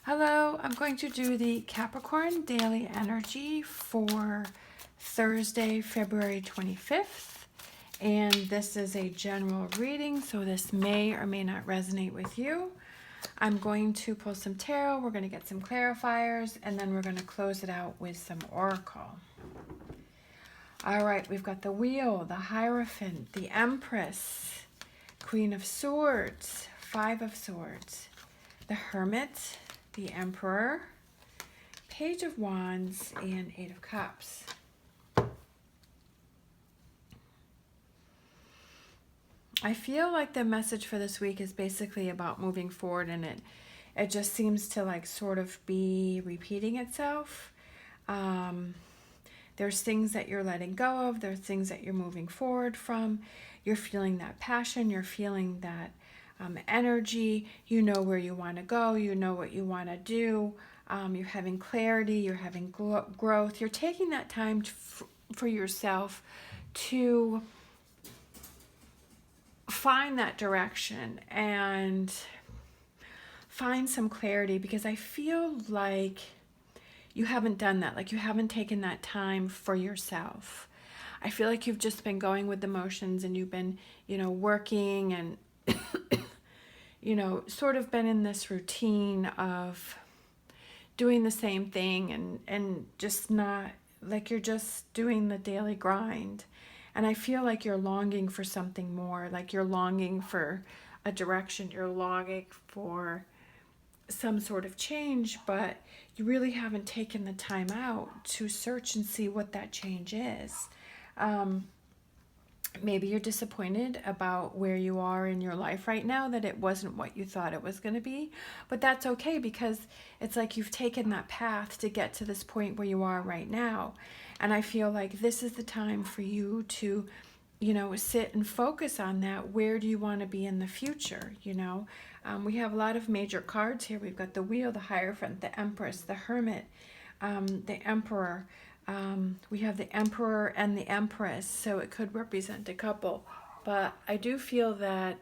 Hello, I'm going to do the Capricorn daily energy for Thursday, February 25th. And this is a general reading, so this may or may not resonate with you. I'm going to pull some tarot, we're going to get some clarifiers, and then we're going to close it out with some oracle. All right, we've got the Wheel, the Hierophant, the Empress, Queen of Swords, Five of Swords, the Hermit, the Emperor, Page of Wands, and Eight of Cups. I feel like the message for this week is basically about moving forward, and it just seems to like sort of be repeating itself. There's things that you're letting go of. There's things that you're moving forward from. You're feeling that passion. You're feeling that energy. You know where you want to go. You know what you want to do. You're having clarity. You're having growth. You're taking that time for yourself to find that direction and find some clarity, because I feel like you haven't done that. Like you haven't taken that time for yourself. I feel like you've just been going with the motions, and you've been, working and, sort of been in this routine of doing the same thing and just not, like you're just doing the daily grind. And I feel like you're longing for something more, like you're longing for a direction, you're longing for some sort of change, but you really haven't taken the time out to search and see what that change is. Maybe you're disappointed about where you are in your life right now, that it wasn't what you thought it was going to be, but that's okay, because it's like you've taken that path to get to this point where you are right now. And I feel like this is the time for you to, sit and focus on that. Where do you want to be in the future? We have a lot of major cards here. We've got the Wheel, the Hierophant, the Empress, the Hermit, the Emperor. We have the Emperor and the Empress, so it could represent a couple. But I do feel that,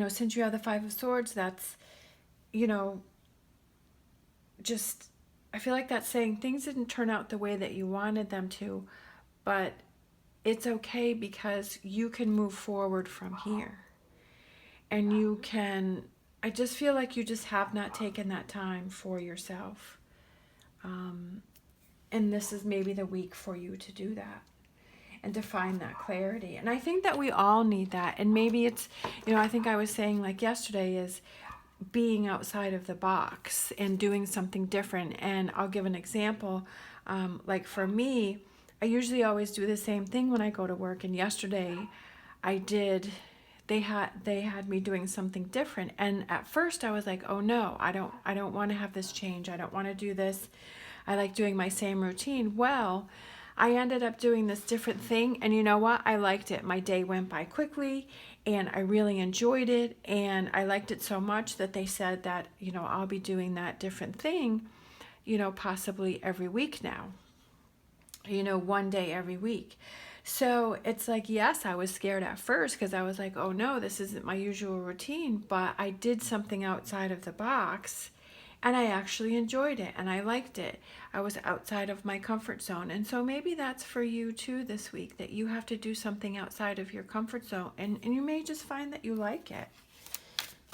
since you have the Five of Swords, that's, just, I feel like that's saying things didn't turn out the way that you wanted them to, but it's okay, because you can move forward from here. And you can, I just feel like you just have not taken that time for yourself. And this is maybe the week for you to do that and to find that clarity. And I think that we all need that. And maybe it's, I think I was saying like yesterday is being outside of the box and doing something different. And I'll give an example. Like for me, I usually always do the same thing when I go to work. And yesterday I did, they had me doing something different. And at first I was like, oh no, I don't want to have this change. I don't want to do this. I like doing my same routine. Well, I ended up doing this different thing, and you know what? I liked it. My day went by quickly, and I really enjoyed it, and I liked it so much that they said that, I'll be doing that different thing, possibly every week now, one day every week. So it's like, yes, I was scared at first, because I was like, oh no, this isn't my usual routine, but I did something outside of the box, and I actually enjoyed it, and I liked it. I was outside of my comfort zone. And so maybe that's for you too this week, that you have to do something outside of your comfort zone, and you may just find that you like it.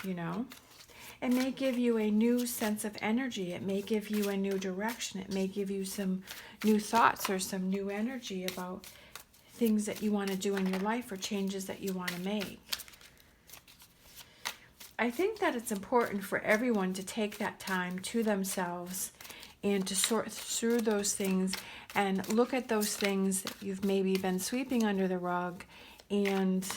It may give you a new sense of energy. It may give you a new direction. It may give you some new thoughts or some new energy about things that you want to do in your life or changes that you want to make. I think that it's important for everyone to take that time to themselves and to sort through those things and look at those things that you've maybe been sweeping under the rug, and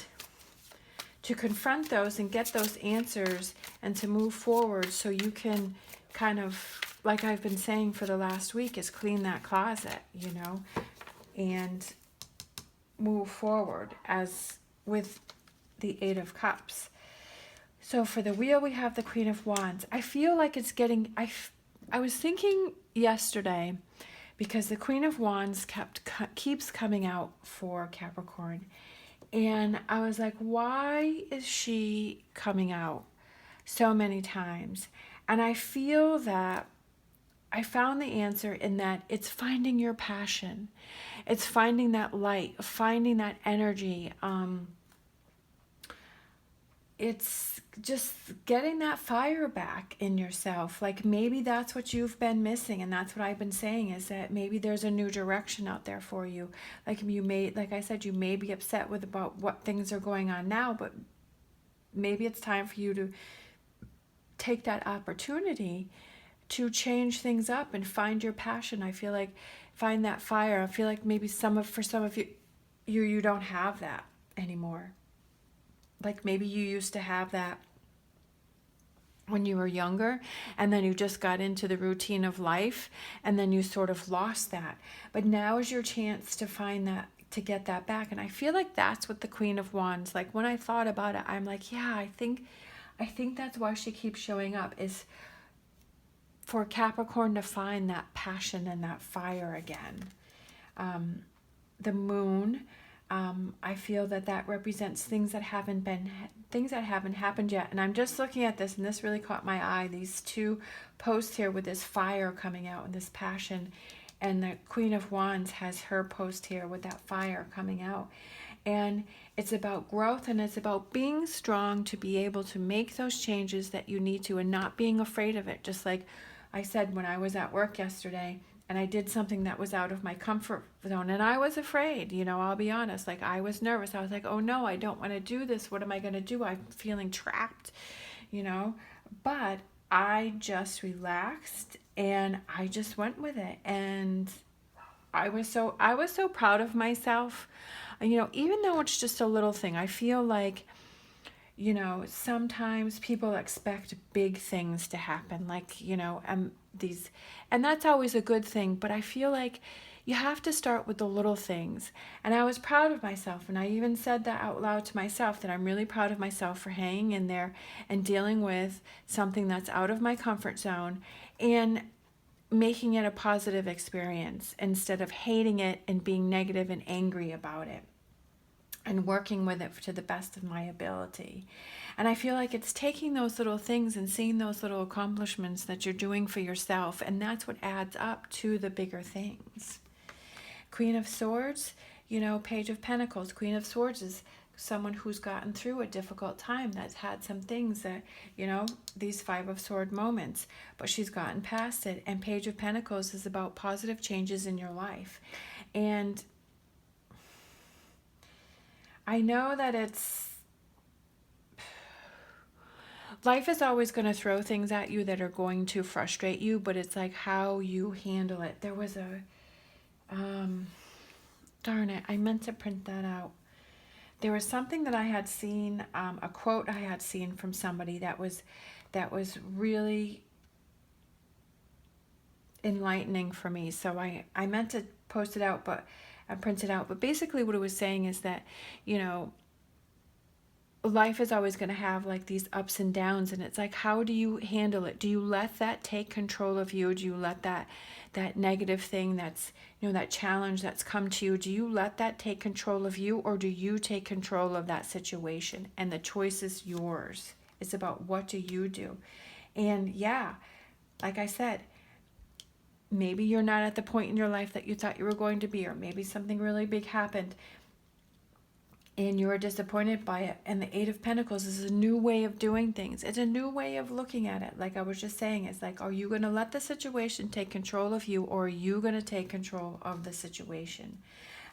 to confront those and get those answers and to move forward, so you can kind of, like I've been saying for the last week, is clean that closet, and move forward as with the Eight of Cups. So for the Wheel, we have the Queen of Wands. I feel like it's getting, I was thinking yesterday, because the Queen of Wands keeps coming out for Capricorn, And I was like, why is she coming out so many times? And I feel that I found the answer in that it's finding your passion. It's finding that light, finding that energy. It's just getting that fire back in yourself. Like maybe that's what you've been missing, and that's what I've been saying, is that maybe there's a new direction out there for you. Like you may, like I said, you may be upset with about what things are going on now, but maybe it's time for you to take that opportunity to change things up and find your passion. I feel like find that fire. I feel like maybe for some of you don't have that anymore. Like maybe you used to have that when you were younger, and then you just got into the routine of life, and then you sort of lost that. But now is your chance to find that, to get that back. And I feel like that's what the Queen of Wands, like when I thought about it, I'm like, yeah, I think that's why she keeps showing up, is for Capricorn to find that passion and that fire again. The moon, I feel that represents things that haven't happened yet. And I'm just looking at this, and this really caught my eye. These two posts here with this fire coming out and this passion, and the Queen of Wands has her post here with that fire coming out. And it's about growth, and it's about being strong to be able to make those changes that you need to, and not being afraid of it. Just like I said, when I was at work yesterday and I did something that was out of my comfort zone, and I was afraid, I'll be honest, like I was nervous. I was like, oh no, I don't want to do this. What am I going to do? I'm feeling trapped, but I just relaxed and I just went with it. And I was so proud of myself. Even though it's just a little thing, I feel like, sometimes people expect big things to happen, like, and that's always a good thing. But I feel like you have to start with the little things. And I was proud of myself. And I even said that out loud to myself, that I'm really proud of myself for hanging in there and dealing with something that's out of my comfort zone and making it a positive experience instead of hating it and being negative and angry about it, and working with it to the best of my ability. And I feel like it's taking those little things and seeing those little accomplishments that you're doing for yourself, and that's what adds up to the bigger things. Queen of Swords, Page of Pentacles. Queen of Swords is someone who's gotten through a difficult time, that's had some things that, these Five of Sword moments, but she's gotten past it. And Page of Pentacles is about positive changes in your life. And I know that life is always going to throw things at you that are going to frustrate you, but it's like how you handle it. There was darn it, I meant to print that out. There was something that I had seen, a quote I had seen from somebody that was really enlightening for me. So I meant to post it out, but I printed it out. But basically what it was saying is that, life is always going to have like these ups and downs, and it's like, how do you handle it? Do you let that take control of you? Do you let that negative thing that's, that challenge that's come to you, do you let that take control of you, or do you take control of that situation? And the choice is yours. It's about what do you do? And yeah, like I said, maybe you're not at the point in your life that you thought you were going to be, or maybe something really big happened and you're disappointed by it. And the Eight of Pentacles is a new way of doing things. It's a new way of looking at it. Like I was just saying, it's like, are you going to let the situation take control of you, or are you going to take control of the situation?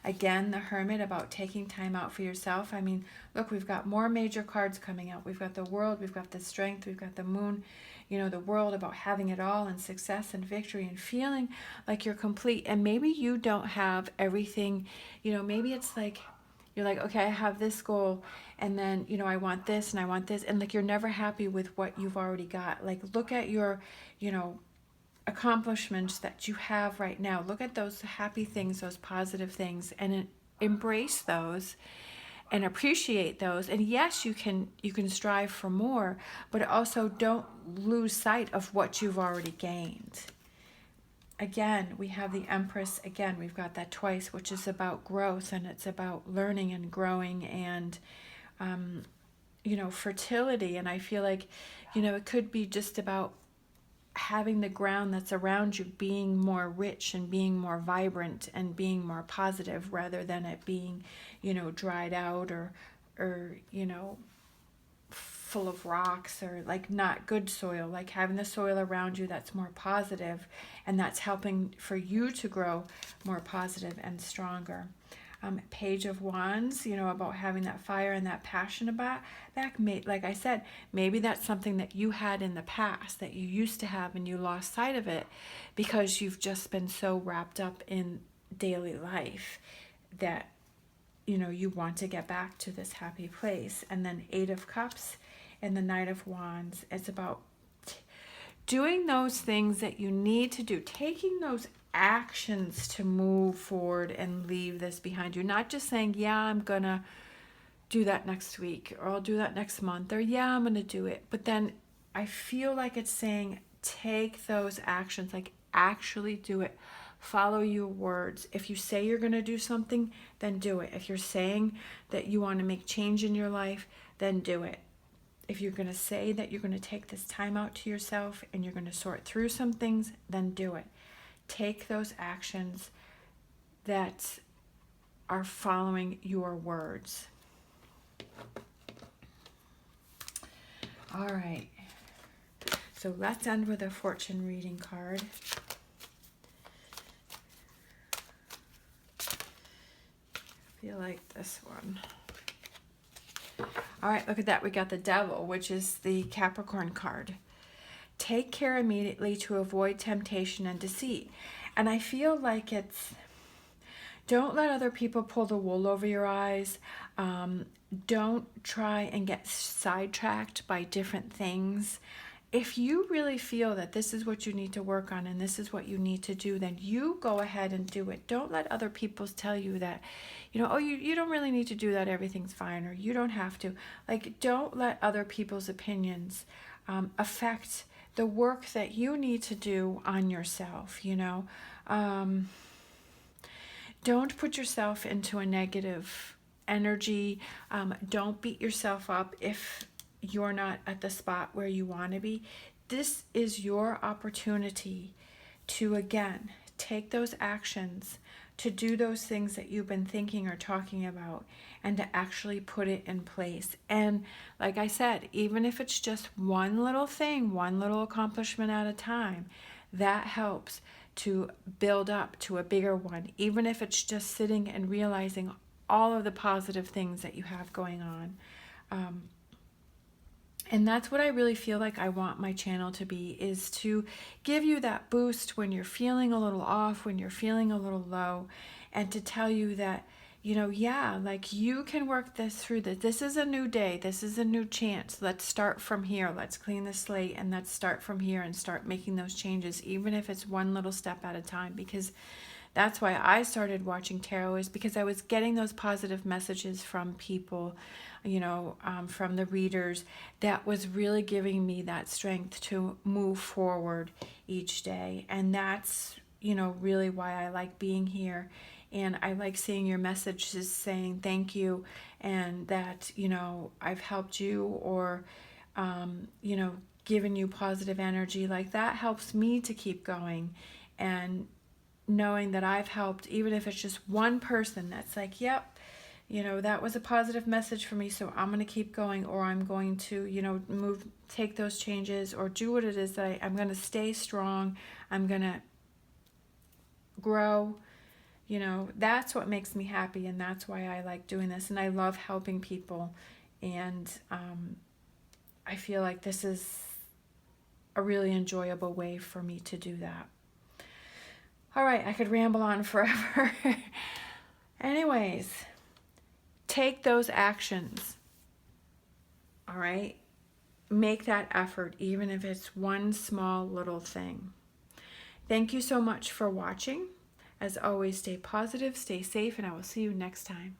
Again, the Hermit, about taking time out for yourself. I mean, look, we've got more major cards coming out. We've got the World, we've got the Strength, we've got the Moon. The World, about having it all and success and victory and feeling like you're complete. And maybe you don't have everything, maybe it's like, you're like, okay, I have this goal, and then, I want this and I want this. And like, you're never happy with what you've already got. Like, look at your, accomplishments that you have right now. Look at those happy things, those positive things, and embrace those and appreciate those. And yes, you can strive for more, but also don't lose sight of what you've already gained. again, we have the Empress. Again, we've got that twice, which is about growth, and it's about learning and growing and, fertility. And I feel like, it could be just about having the ground that's around you being more rich and being more vibrant and being more positive, rather than it being, dried out or full of rocks, or like not good soil. Like having the soil around you that's more positive, and that's helping for you to grow more positive and stronger. Page of Wands, about having that fire and that passion about back. Like I said, maybe that's something that you had in the past that you used to have and you lost sight of it because you've just been so wrapped up in daily life that you want to get back to this happy place. And then Eight of Cups and the Knight of Wands, it's about doing those things that you need to do, taking those actions to move forward and leave this behind you. Not just saying, yeah, I'm gonna do that next week, or I'll do that next month, or yeah, I'm gonna do it. But then I feel like it's saying, take those actions, like actually do it. Follow your words. If you say you're gonna do something, then do it. If you're saying that you want to make change in your life, then do it. If you're going to say that you're going to take this time out to yourself and you're going to sort through some things, then do it. Take those actions that are following your words. All right. So let's end with a fortune reading card. I feel like this one. All right, look at that. We got the Devil, which is the Capricorn card. Take care immediately to avoid temptation and deceit. And I feel like it's, don't let other people pull the wool over your eyes. Don't try and get sidetracked by different things. If you really feel that this is what you need to work on and this is what you need to do, then you go ahead and do it. Don't let other people tell you that, oh, you don't really need to do that, everything's fine, or you don't have to. Like, don't let other people's opinions affect the work that you need to do on yourself, Don't put yourself into a negative energy. Don't beat yourself up if you're not at the spot where you want to be. This is your opportunity to, again, take those actions, to do those things that you've been thinking or talking about, and to actually put it in place. And like I said, even if it's just one little thing, one little accomplishment at a time, that helps to build up to a bigger one, even if it's just sitting and realizing all of the positive things that you have going on. And that's what I really feel like I want my channel to be, is to give you that boost when you're feeling a little off, when you're feeling a little low, and to tell you that, yeah, like you can work this through. This is a new day. This is a new chance. Let's start from here. Let's clean the slate and let's start from here and start making those changes, even if it's one little step at a time. Because that's why I started watching tarot, is because I was getting those positive messages from people, from the readers, that was really giving me that strength to move forward each day. And that's, really why I like being here. And I like seeing your messages saying thank you, and that, I've helped you, or, given you positive energy. Like, that helps me to keep going. And knowing that I've helped, even if it's just one person that's like, yep, that was a positive message for me, so I'm going to keep going, or I'm going to, take those changes, or do what it is that I'm going to stay strong. I'm going to grow. That's what makes me happy, and that's why I like doing this, and I love helping people. And I feel like this is a really enjoyable way for me to do that. All right, I could ramble on forever. Anyways, take those actions. All right? Make that effort, even if it's one small little thing. Thank you so much for watching. As always, stay positive, stay safe, and I will see you next time.